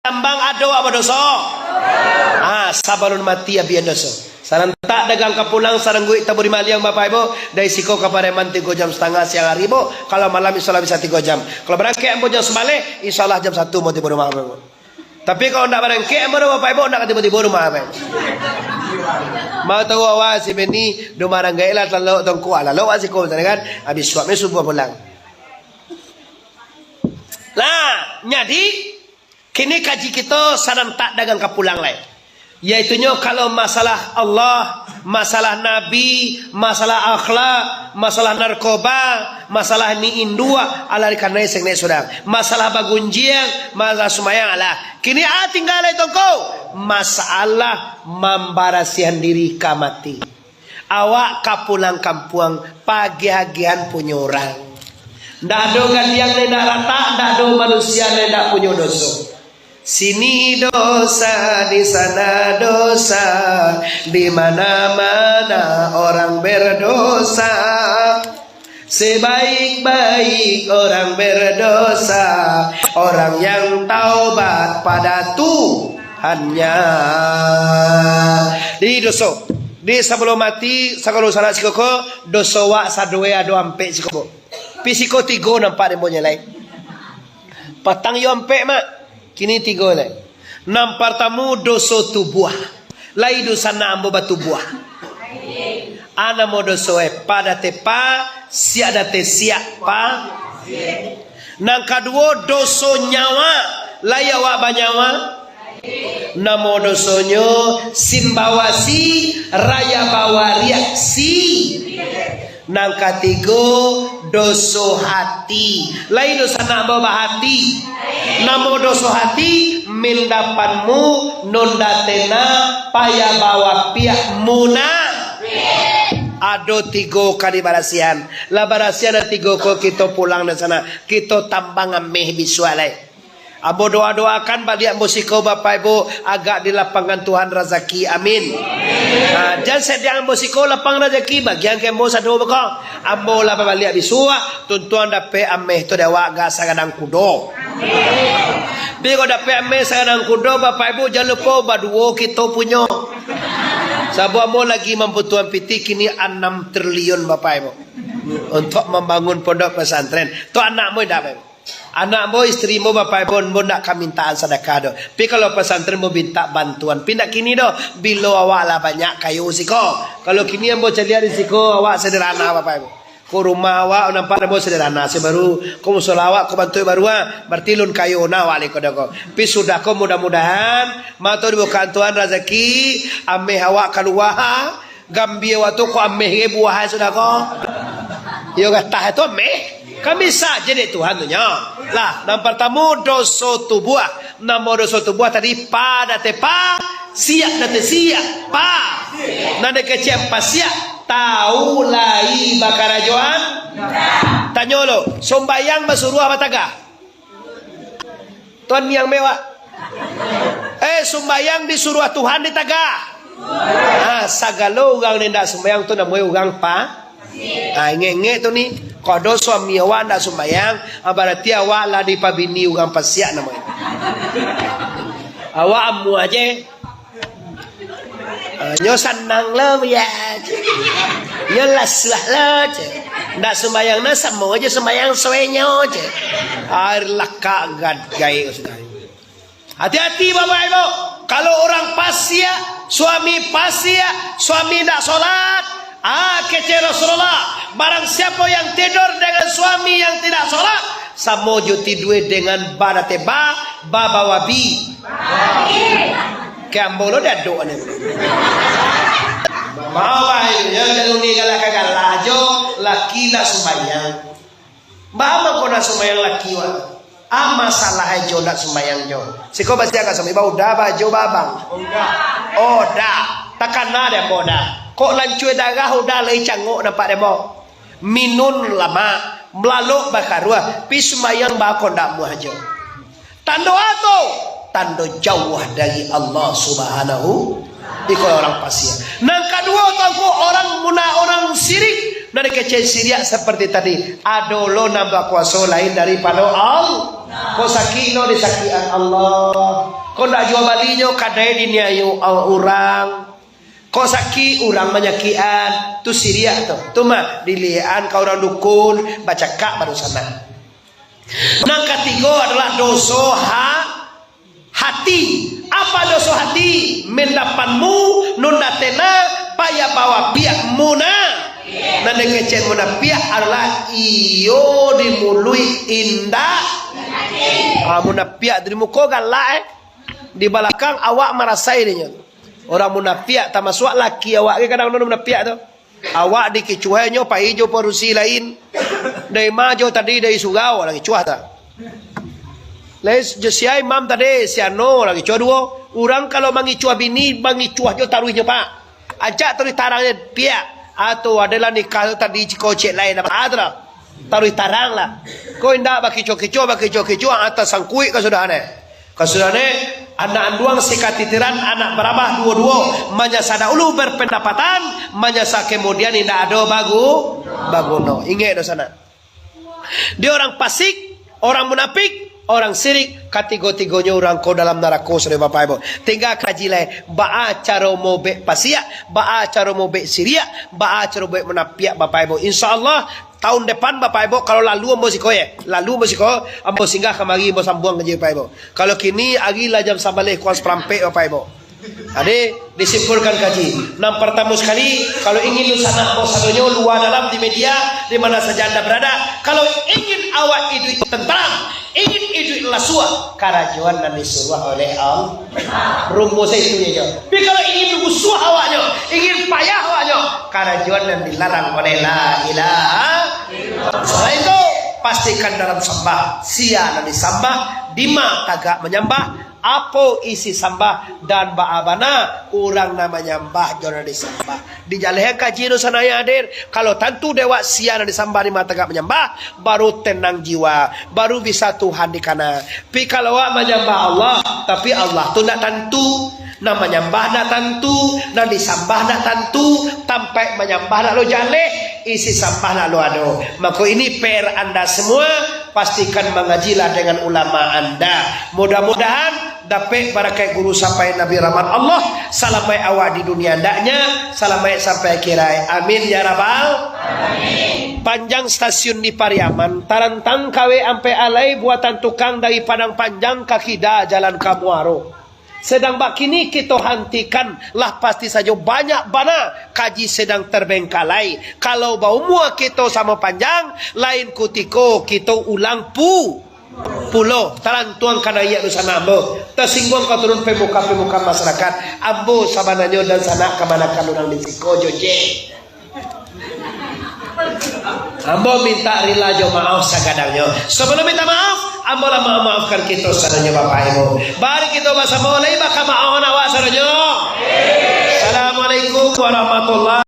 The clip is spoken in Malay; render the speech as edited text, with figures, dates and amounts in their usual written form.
tambang ado apa dosa? Sabalun mati abian dosa. Sarang tak dagang kapulang sarang gue taburi maliang bapak ibu dari siko kapareman 3 jam setengah siang hari ibu. Kalau malam insyaallah bisa 3 jam. Kalau berangkat ambo jam sebalik insyaallah jam 1 mau tiba rumah ibu. Tapi kalau nak berangkat ambo bapak ibu nak tiba rumah ibu. Mau tahu awak si Beni dumarang gailah lalu tong kuala lalu asiko kan habis suapnya subuh pulang. Lah jadi kini kaji kita sarang tak dagang kapulang lain. Yaitunya kalau masalah Allah, masalah Nabi, masalah akhlak, masalah narkoba, masalah ni indua ala karena sing ne sudang. Masalah bagunjiang, masalah sumayang ala. Kini tinggal itu kau. Masalah membarasihan diri kamati. Awak kapulang kampuang pagi-hagian punya orang. Ndak ada gantiang ndak rata, ndak ada manusia ndak punya dosa. Sini dosa, di sana dosa, di mana-mana orang berdosa. Sebaik-baik orang berdosa, orang yang taubat pada Tuhannya. Di dosa, di sebelum mati, sakalo sana sikoko, dosa wa sadwe ado ampe sikoko. Pisiko 3 nampak dembonya lain. Patang yo ampe mak. Kini 3 lagi. Nampar tamu doso tubuh. Lai dosa na ambo batu buah. Ana mo doso pada tepa siak date siak pa. Nang kedua doso nyawa. Lai awak banyawa. Namo dosonyo simbawasi raya bawariak si. Nang ketiga doso hati. Lai dosa na ambo hati. Namo doso hati mildapanmu nondatena paya bawa pihak muna. Ado 3 kali barasian. La barasian 3 ko kita pulang dari sana. Kita tambang ameh bisualai. Abo doa-doakan balik musiko bapak ibu agak di lapangan Tuhan rezeki amin. Jangan sedang musiko lapang rezeki bagian kembo sadu beko. Ambo lah balik bisua tuntuan dapat ameh tu dewa gak sagadang kudo. Biko dapat ameh sagadang kudo bapak ibu jangan lupa baduo kita punya. Sabu ambo lagi membutuhkan piti kini 6 triliun bapak ibu untuk membangun pondok pesantren. Tu anakmu dapat. Anak mo, istri mo, bapak ibu mo nak kamintaan sedekah do. Tapi kalau pesantren mo minta bantuan. Pindah kini do, bilo awak lah banyak kayu siko. Kalau kini mo celia di siko awak sederhana bapak ibu. Ko rumah awak nampak mo sederhana. Sebaru ko musola awak ko bantu baru berarti lun kayu na awak liko dako. Tapi sudah ko mudah-mudahan matur dibuka Tuhan rezeki ameh awak keluar gambia waktu ko ameh buah sudah ko. Yo kata itu ameh. Kami sah jadi Tuhan tu nya. Lah, nampak tamu dosa tubuh. Nama dosa tubuh tadi pada tepa siap date siap pa. Nade kecem pasiak tahu lai bakarajoan. Tanyolo, sombayang basuruah bataga. Tuan yang mewah. Sombayang disuruh Tuhan di taga. Sagalo ugang nenda sombayang tu namanya ugang pa. Ngenge tu ni. Kodo suami awak nak sembayang, berarti awak lah di pabini ugang pasiak namanya. Awak amu aja. Nyo senang lo ya. Nyo laslah lo je. Nak sembayang na sama aja sembayang suenyo je. Air laka gadgai sudah. Hati-hati bapak ibu. Kalau orang pasiak, suami pasiak, suami tak solat. Kece Rasulullah. Barang siapa yang tidur dengan suami yang tidak sholat, samojo tidue dengan badate baba wabi. Kambolo dah doa ni. Bawa yang daluni galak galajo laki la sembayang. Bama kona sembayang laki wa. Masalah jo nak sembayang jo. Siko pasti akan sembayang udah bajo babang. Oda. Takkan ada boda. Kok lancui darah udah lei cangok nampak demo. Minun lama melaluk bakarua pismayang bakon dak muhajo. Tando ato tando jauh dari Allah Subhanahu iko orang pasir. Nang kedua tangku orang muna orang sirik dari kecil sirik seperti tadi. Adolo nambah kuasa lain daripada Allah. Kau sakit no disakian Allah. Kau nak jual balinya kadai diniayu orang. Kau sakit orang menyakian. Tu siria tu. Tu mah dilihat kau orang dukun baca kak baru sana. Yang ketiga adalah dosa hati. Apa dosa hati? Mendapanmu nundatena paya bawa pihak muna. Nanda kecen muna pihak adalah iyo dimului indah. Muna pihak dari muka galak di belakang awak merasai dia. Orang munafiak tak masuk laki awak ke kadang-kadang munafiak tu. Awak dikicuhnya pa hijau perusi lain. Dari maju tadi dari surau lagi cuah tak. Les jesiai mam tadi siano lagi cuah dua. Orang kalau mangicuah bini mangicuah jo taruhnya pak. Ajak taruh tarangnya piak atau adalah nikah tadi cikocek lain apa ada. Taruh tarang lah. Kau indak baki kicu atas sangkui kasudahane. Kasudahane anak anduang sekatitiran anak berabah dua-dua menyasada ulu berpendapatan menyasa kemudian indah ada baguno. Ingat do sana. Dia orang fasik, orang munafik, orang sirik, ketiga-tiganya orang kau dalam neraka saudara Bapak Ibu. Tinggal kaji lai ba'a cara mau bek pasiak, ba'a cara mau bek siria, ba'a cara bek munafiak Bapak Ibu. Insyaallah tahun depan Bapak Ibu kalau lalu ambo siko ya. Lalu ambo siko ambo singgah kemari ambo sambung kerja Bapak Ibu. Kalau kini agi lah jam sambaleh kuas perampe Bapak Ibu. Ade disimpulkan kaji. Yang pertama sekali kalau ingin lusana ambo sadonyo luar dalam di media di mana saja Anda berada. Kalau ingin awak hidup tentram, ingin hidup lasua, karajuan dan disuruh oleh Allah. Rumusnya itu aja. Tapi kalau ingin usuh awaknya, ingin payah awaknya, karajuan dan dilarang oleh la ilaha. Setelah itu pastikan dalam sembah sia dan disambah dima tagak menyembah apa isi sambah dan baabana orang namanya mbah jona disambah dijalehan kaji no sanaya hadir kalau tentu dewa sia dan disambah dima tagak menyembah baru tenang jiwa baru bisa Tuhan di kana tapi kalau menyembah Allah tapi Allah tu nak tentu namanya mbah nak tentu dan disambah nak tentu sampai menyembah nak lo jaleh isi sampah nak lo ado maka ini PR anda semua pastikan mengajilah dengan ulama anda mudah-mudahan dapat barakai guru sampai Nabi rahmat Allah salamai awak di dunia ndaknya salamai sampai kirai amin ya rabbal amin. Panjang stasiun di Pariaman tarantang kawe ampe alai buatan tukang dari Padang Panjang kakida jalan Kamuaro. Sedang bakini kita hentikan lah pasti saja banyak bana kaji sedang terbengkalai. Kalau bau mua kita sama panjang lain kutiko kita ulang pulau tarantuang kana iya sana ambo tersinggung kau turun pemuka masyarakat ambo sabananyo dan sana kemanakan orang di siko joje ambo minta rila jo maaf sagadangnya sebelum minta maaf ambo lah maafkan kita sadanya Bapak Ibu bari kita bahasa mulai baka maafkan awak sadanya Assalamualaikum warahmatullahi